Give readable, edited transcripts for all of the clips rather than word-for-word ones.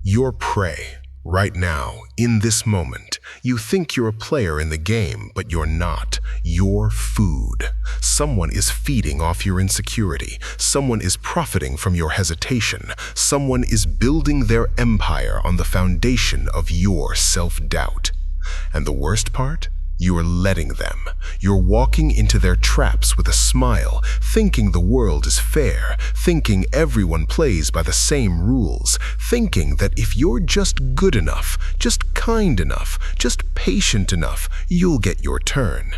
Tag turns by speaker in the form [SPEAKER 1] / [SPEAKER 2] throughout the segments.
[SPEAKER 1] Your prey. Right now, in this moment, you think you're a player in the game, but you're not. You're food. Someone is feeding off your insecurity. Someone is profiting from your hesitation. Someone is building their empire on the foundation of your self-doubt. And the worst part? You're letting them. You're walking into their traps with a smile, thinking the world is fair, thinking everyone plays by the same rules, thinking that if you're just good enough, just kind enough, just patient enough, you'll get your turn.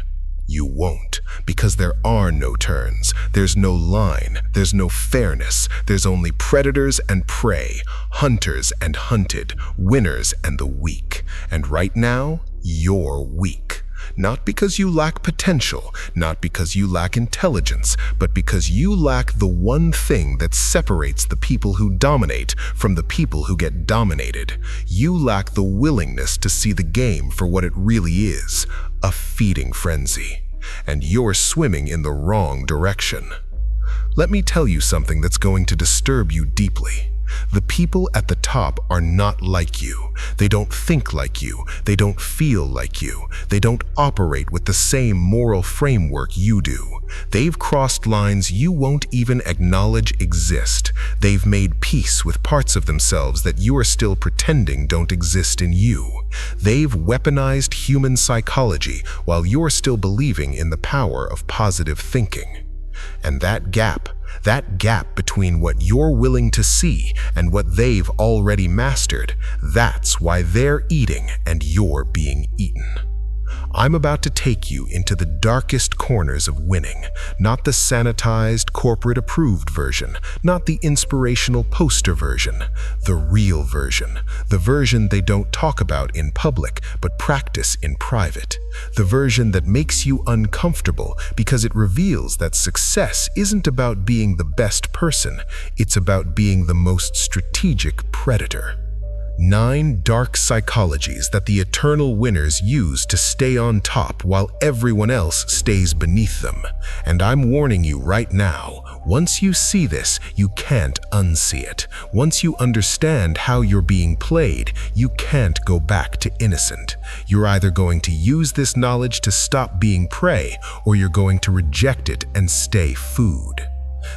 [SPEAKER 1] You won't, because there are no turns. There's no line. There's no fairness. There's only predators and prey, hunters and hunted, winners and the weak. And right now, you're weak. Not because you lack potential, not because you lack intelligence, but because you lack the one thing that separates the people who dominate from the people who get dominated. You lack the willingness to see the game for what it really is, a feeding frenzy. And you're swimming in the wrong direction. Let me tell you something that's going to disturb you deeply. The people at the top are not like you. They don't think like you. They don't feel like you. They don't operate with the same moral framework you do. They've crossed lines you won't even acknowledge exist. They've made peace with parts of themselves that you are still pretending don't exist in you. They've weaponized human psychology while you're still believing in the power of positive thinking. And that gap between what you're willing to see and what they've already mastered, that's why they're eating and you're being eaten. I'm about to take you into the darkest corners of winning, not the sanitized, corporate-approved version, not the inspirational poster version, the real version, the version they don't talk about in public but practice in private, the version that makes you uncomfortable because it reveals that success isn't about being the best person, it's about being the most strategic predator. 9 dark psychologies that the eternal winners use to stay on top while everyone else stays beneath them. And I'm warning you right now, once you see this, you can't unsee it. Once you understand how you're being played, you can't go back to innocent. You're either going to use this knowledge to stop being prey, or you're going to reject it and stay food.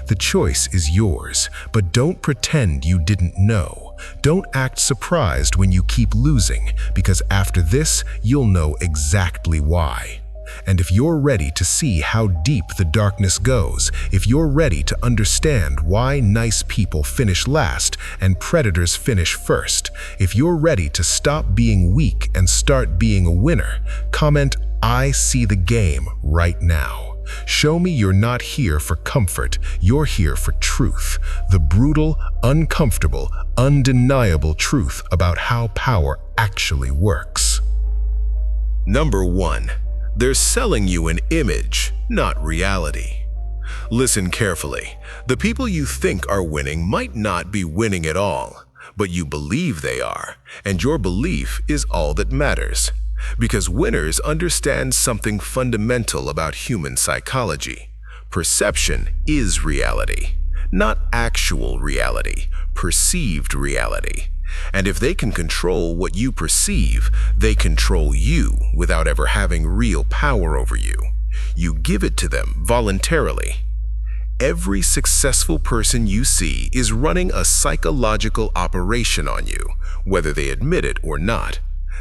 [SPEAKER 1] The choice is yours, but don't pretend you didn't know. Don't act surprised when you keep losing, because after this, you'll know exactly why. And if you're ready to see how deep the darkness goes, if you're ready to understand why nice people finish last and predators finish first, if you're ready to stop being weak and start being a winner, comment, "I see the game" right now. Show me you're not here for comfort, you're here for truth. The brutal, uncomfortable, undeniable truth about how power actually works. Number 1. They're selling you an image, not reality. Listen carefully. The people you think are winning might not be winning at all, but you believe they are, and your belief is all that matters. Because winners understand something fundamental about human psychology. Perception is reality. Not actual reality, perceived reality. And if they can control what you perceive, they control you without ever having real power over you. You give it to them voluntarily. Every successful person you see is running a psychological operation on you, whether they admit it or not.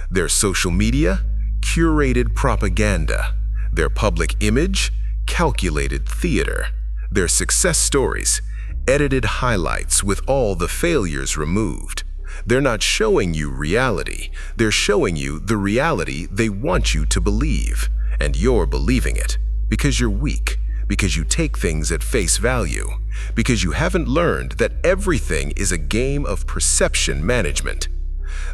[SPEAKER 1] Their social media, curated propaganda. Their public image, calculated theater. Their success stories, edited highlights with all the failures removed. They're not showing you reality. They're showing you the reality they want you to believe. And you're believing it because you're weak, because you take things at face value, because you haven't learned that everything is a game of perception management.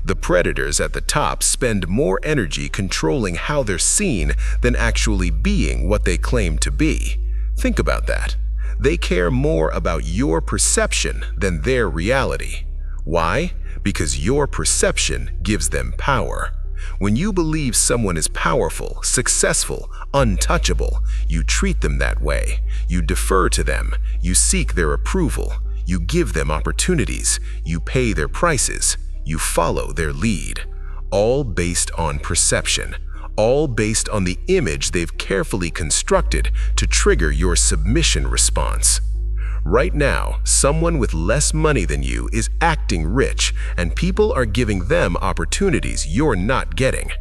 [SPEAKER 1] The predators at the top spend more energy controlling how they're seen than actually being what they claim to be. Think about that. They care more about your perception than their reality. Why? Because your perception gives them power. When you believe someone is powerful, successful, untouchable, you treat them that way. You defer to them. You seek their approval. You give them opportunities. You pay their prices. You follow their lead, all based on perception, all based on the image they've carefully constructed to trigger your submission response. Right now, someone with less money than you is acting rich, and people are giving them opportunities you're not getting.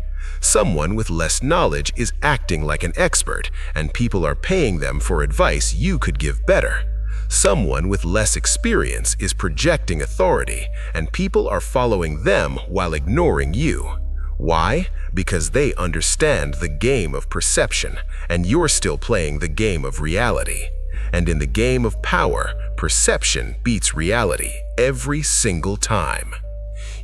[SPEAKER 1] Someone with less knowledge is acting like an expert, and people are paying them for advice you could give better. Someone with less experience is projecting authority, and people are following them while ignoring you. Why? Because they understand the game of perception, and you're still playing the game of reality. And in the game of power, perception beats reality every single time.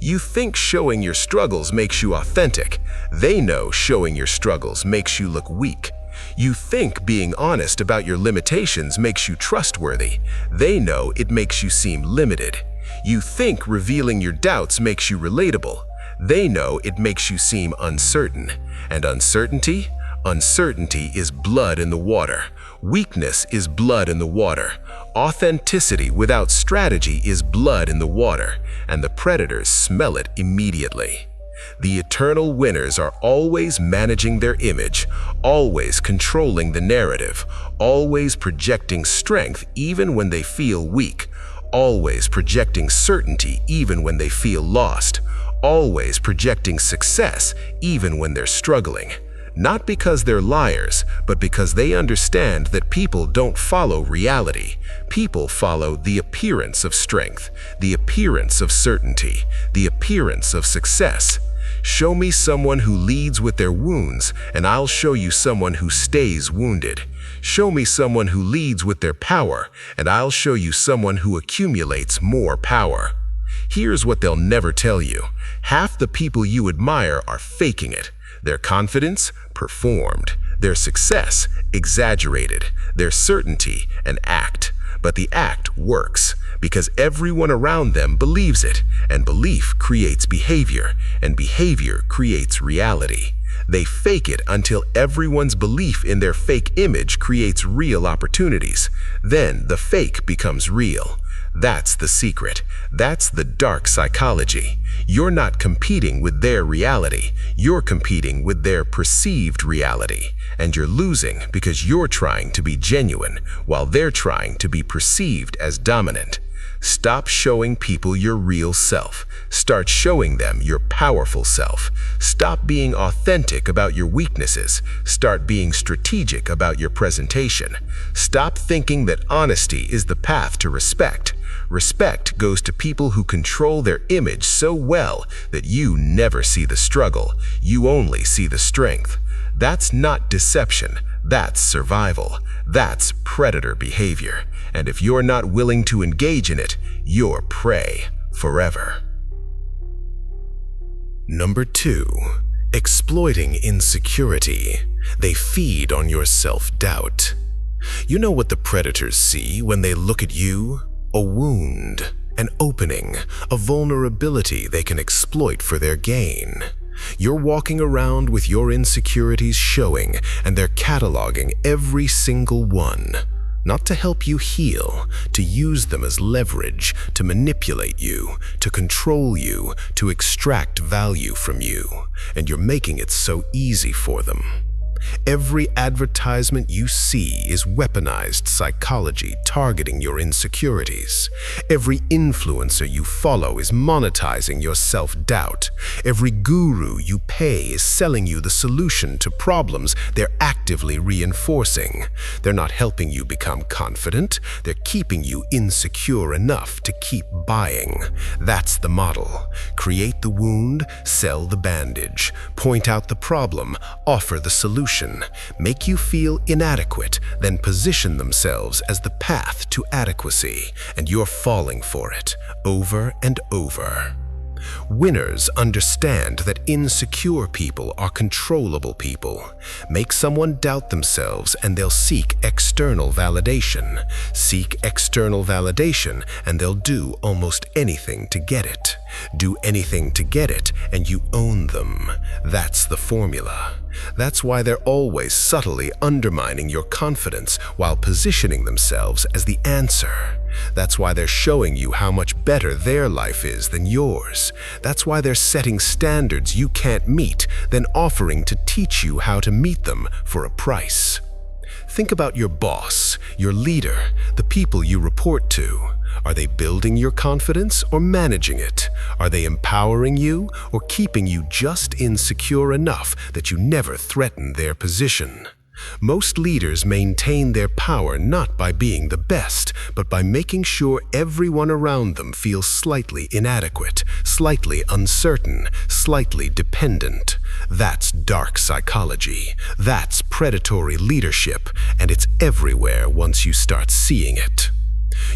[SPEAKER 1] You think showing your struggles makes you authentic. They know showing your struggles makes you look weak. You think being honest about your limitations makes you trustworthy. They know it makes you seem limited. You think revealing your doubts makes you relatable. They know it makes you seem uncertain. And uncertainty? Uncertainty is blood in the water. Weakness is blood in the water. Authenticity without strategy is blood in the water, and the predators smell it immediately. The eternal winners are always managing their image, always controlling the narrative, always projecting strength even when they feel weak, always projecting certainty even when they feel lost, always projecting success even when they're struggling. Not because they're liars, but because they understand that people don't follow reality. People follow the appearance of strength, the appearance of certainty, the appearance of success. Show me someone who leads with their wounds, and I'll show you someone who stays wounded. Show me someone who leads with their power, and I'll show you someone who accumulates more power. Here's what they'll never tell you. Half the people you admire are faking it. Their confidence, performed. Their success, exaggerated. Their certainty, an act. But the act works, because everyone around them believes it, and belief creates behavior, and behavior creates reality. They fake it until everyone's belief in their fake image creates real opportunities. Then the fake becomes real. That's the secret. That's the dark psychology. You're not competing with their reality. You're competing with their perceived reality. And you're losing because you're trying to be genuine while they're trying to be perceived as dominant. Stop showing people your real self. Start showing them your powerful self. Stop being authentic about your weaknesses. Start being strategic about your presentation. Stop thinking that honesty is the path to respect. Respect goes to people who control their image so well that you never see the struggle. You only see the strength. That's not deception. That's survival. That's predator behavior. And if you're not willing to engage in it, you're prey forever. Number 2. Exploiting insecurity. They feed on your self-doubt. You know what the predators see when they look at you? A wound, an opening, a vulnerability they can exploit for their gain. You're walking around with your insecurities showing, and they're cataloging every single one. Not to help you heal, to use them as leverage, to manipulate you, to control you, to extract value from you. And you're making it so easy for them. Every advertisement you see is weaponized psychology targeting your insecurities. Every influencer you follow is monetizing your self-doubt. Every guru you pay is selling you the solution to problems they're actively reinforcing. They're not helping you become confident. They're keeping you insecure enough to keep buying. That's the model. Create the wound, sell the bandage. Point out the problem, offer the solution. Make you feel inadequate, then position themselves as the path to adequacy, and you're falling for it, over and over. Winners understand that insecure people are controllable people. Make someone doubt themselves and they'll seek external validation. Seek external validation and they'll do almost anything to get it. Do anything to get it and you own them. That's the formula. That's why they're always subtly undermining your confidence while positioning themselves as the answer. That's why they're showing you how much better their life is than yours. That's why they're setting standards you can't meet, then offering to teach you how to meet them for a price. Think about your boss, your leader, the people you report to. Are they building your confidence or managing it? Are they empowering you or keeping you just insecure enough that you never threaten their position? Most leaders maintain their power not by being the best, but by making sure everyone around them feels slightly inadequate, slightly uncertain, slightly dependent. That's dark psychology. That's predatory leadership, and it's everywhere once you start seeing it.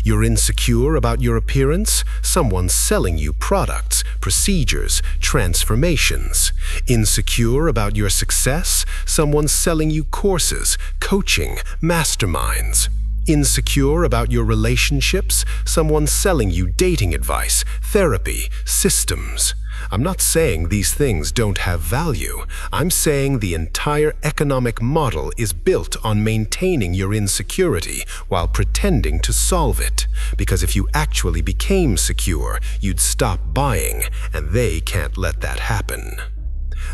[SPEAKER 1] You're insecure about your appearance? Someone's selling you products, procedures, transformations. Insecure about your success? Someone's selling you courses, coaching, masterminds. Insecure about your relationships? Someone's selling you dating advice, therapy, systems. I'm not saying these things don't have value. I'm saying the entire economic model is built on maintaining your insecurity while pretending to solve it. Because if you actually became secure, you'd stop buying, and they can't let that happen.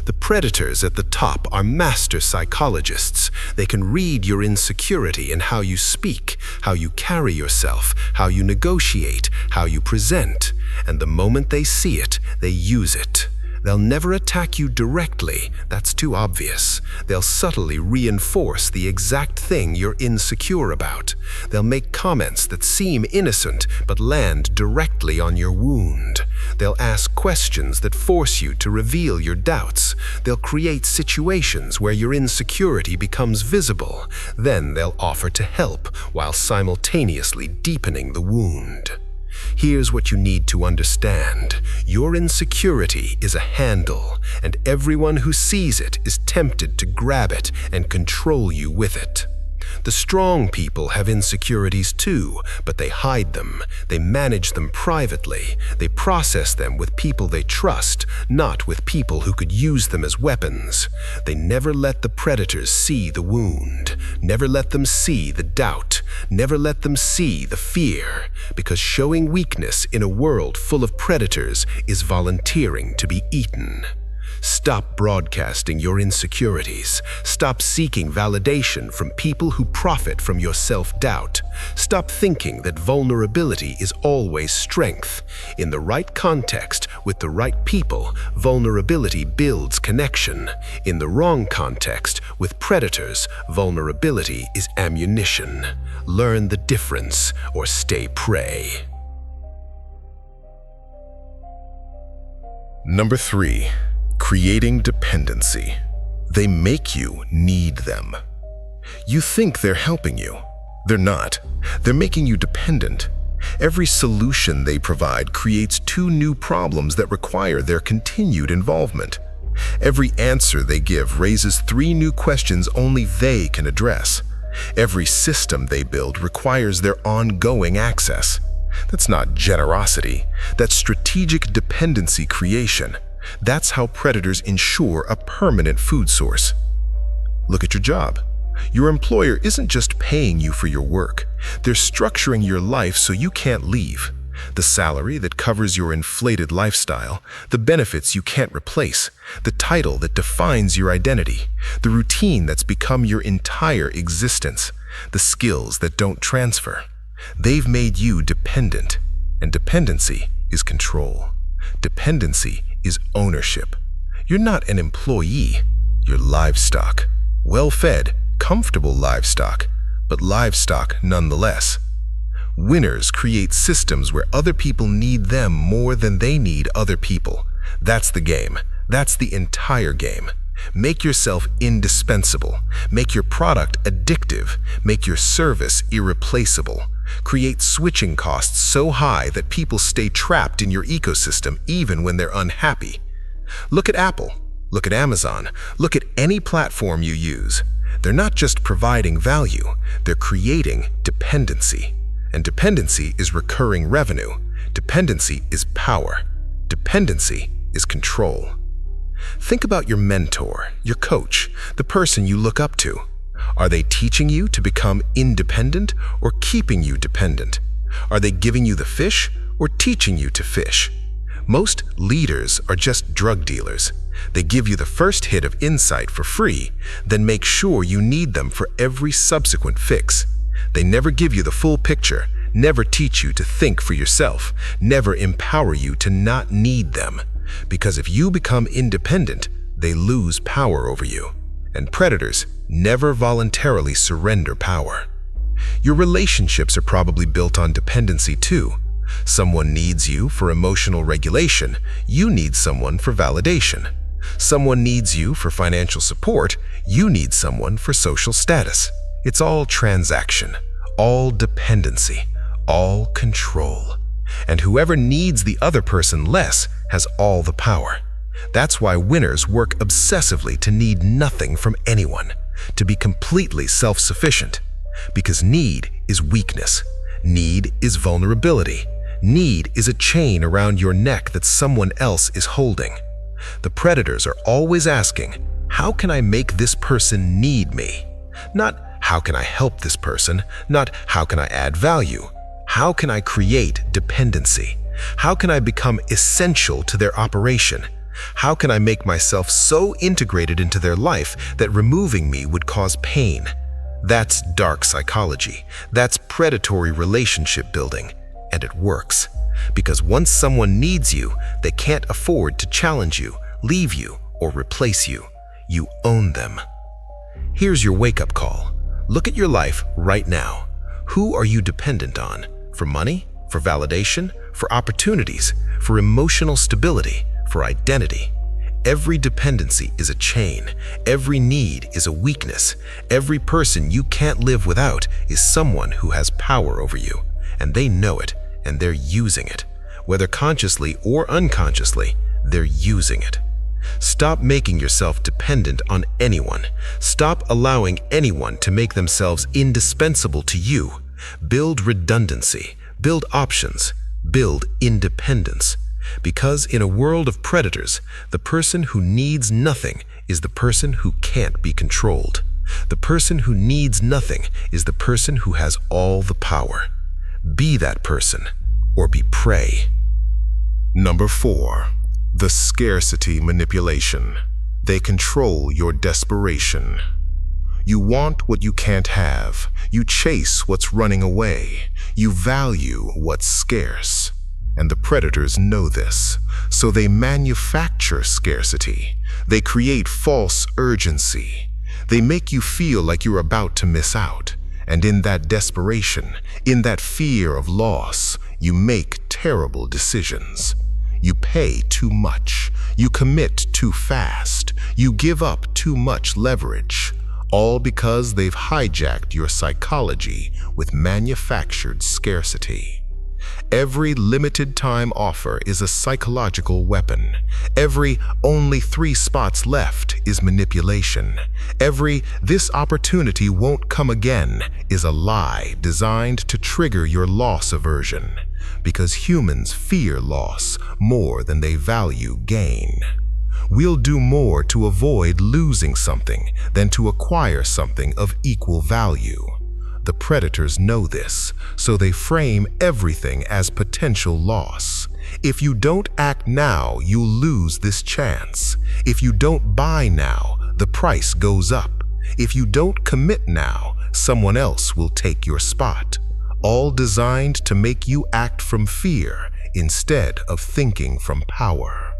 [SPEAKER 1] The predators at the top are master psychologists. They can read your insecurity in how you speak, how you carry yourself, how you negotiate, how you present. And the moment they see it, they use it. They'll never attack you directly, that's too obvious. They'll subtly reinforce the exact thing you're insecure about. They'll make comments that seem innocent but land directly on your wound. They'll ask questions that force you to reveal your doubts. They'll create situations where your insecurity becomes visible. Then they'll offer to help while simultaneously deepening the wound. Here's what you need to understand. Your insecurity is a handle, and everyone who sees it is tempted to grab it and control you with it. The strong people have insecurities too, but they hide them. They manage them privately. They process them with people they trust, not with people who could use them as weapons. They never let the predators see the wound. Never let them see the doubt. Never let them see the fear. Because showing weakness in a world full of predators is volunteering to be eaten. Stop broadcasting your insecurities. Stop seeking validation from people who profit from your self-doubt. Stop thinking that vulnerability is always strength. In the right context, with the right people, vulnerability builds connection. In the wrong context, with predators, vulnerability is ammunition. Learn the difference or stay prey.
[SPEAKER 2] Number 3. Creating dependency. They make you need them. You think they're helping you. They're not. They're making you dependent. Every solution they provide creates 2 new problems that require their continued involvement. Every answer they give raises 3 new questions only they can address. Every system they build requires their ongoing access. That's not generosity. That's strategic dependency creation. That's how predators ensure a permanent food source. Look at your job. Your employer isn't just paying you for your work. They're structuring your life so you can't leave. The salary that covers your inflated lifestyle, the benefits you can't replace, the title that defines your identity, the routine that's become your entire existence, the skills that don't transfer. They've made you dependent, and dependency is control. Dependency is ownership. You're not an employee, you're livestock. Well-fed, comfortable livestock, but livestock nonetheless. Winners create systems where other people need them more than they need other people. That's the game. That's the entire game. Make yourself indispensable. Make your product addictive. Make your service irreplaceable. Create switching costs so high that people stay trapped in your ecosystem even when they're unhappy. Look at Apple. Look at Amazon. Look at any platform you use. They're not just providing value, they're creating dependency. And dependency is recurring revenue. Dependency is power. Dependency is control. Think about your mentor, your coach, the person you look up to. Are they teaching you to become independent or keeping you dependent? Are they giving you the fish or teaching you to fish? Most leaders are just drug dealers. They give you the first hit of insight for free, then make sure you need them for every subsequent fix. They never give you the full picture, never teach you to think for yourself, never empower you to not need them. Because if you become independent, they lose power over you. And predators never voluntarily surrender power. Your relationships are probably built on dependency too. Someone needs you for emotional regulation, you need someone for validation. Someone needs you for financial support, you need someone for social status. It's all transaction, all dependency, all control. And whoever needs the other person less has all the power. That's why winners work obsessively to need nothing from anyone, to be completely self-sufficient. Because need is weakness, need is vulnerability, need is a chain around your neck that someone else is holding. The predators are always asking, how can I make this person need me? Not how can I help this person, not how can I add value. How can I create dependency? How can I become essential to their operation? How can I make myself so integrated into their life that removing me would cause pain? That's dark psychology. That's predatory relationship building. And it works. Because once someone needs you, they can't afford to challenge you, leave you, or replace you. You own them. Here's your wake-up call. Look at your life right now. Who are you dependent on? For money? For validation? For opportunities? For emotional stability? For identity? Every dependency is a chain. Every need is a weakness. Every person you can't live without is someone who has power over you. And they know it, and they're using it. Whether consciously or unconsciously, they're using it. Stop making yourself dependent on anyone. Stop allowing anyone to make themselves indispensable to you. Build redundancy. Build options. Build independence. Because in a world of predators, the person who needs nothing is the person who can't be controlled. The person who needs nothing is the person who has all the power. Be that person, or be prey.
[SPEAKER 1] Number 4. The scarcity manipulation. They control your desperation. You want what you can't have. You chase what's running away. You value what's scarce. And the predators know this, so they manufacture scarcity. They create false urgency. They make you feel like you're about to miss out. And in that desperation, in that fear of loss, you make terrible decisions. You pay too much. You commit too fast. You give up too much leverage. All because they've hijacked your psychology with manufactured scarcity. Every limited time offer is a psychological weapon. Every only 3 spots left is manipulation. Every this opportunity won't come again is a lie designed to trigger your loss aversion. Because humans fear loss more than they value gain. We'll do more to avoid losing something than to acquire something of equal value. The predators know this, so they frame everything as potential loss. If you don't act now, you'll lose this chance. If you don't buy now, the price goes up. If you don't commit now, someone else will take your spot. All designed to make you act from fear instead of thinking from power.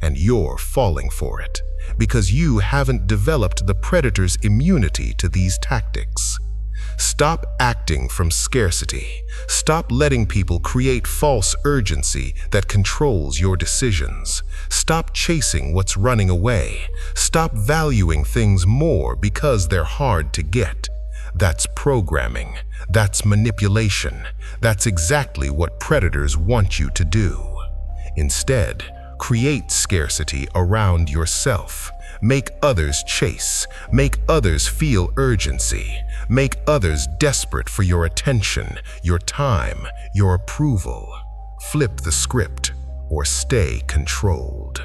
[SPEAKER 1] And you're falling for it, because you haven't developed the predator's immunity to these tactics. Stop acting from scarcity. Stop letting people create false urgency that controls your decisions. Stop chasing what's running away. Stop valuing things more because they're hard to get. That's programming. That's manipulation. That's exactly what predators want you to do. Instead, create scarcity around yourself. Make others chase. Make others feel urgency. Make others desperate for your attention, your time, your approval. Flip the script or stay controlled.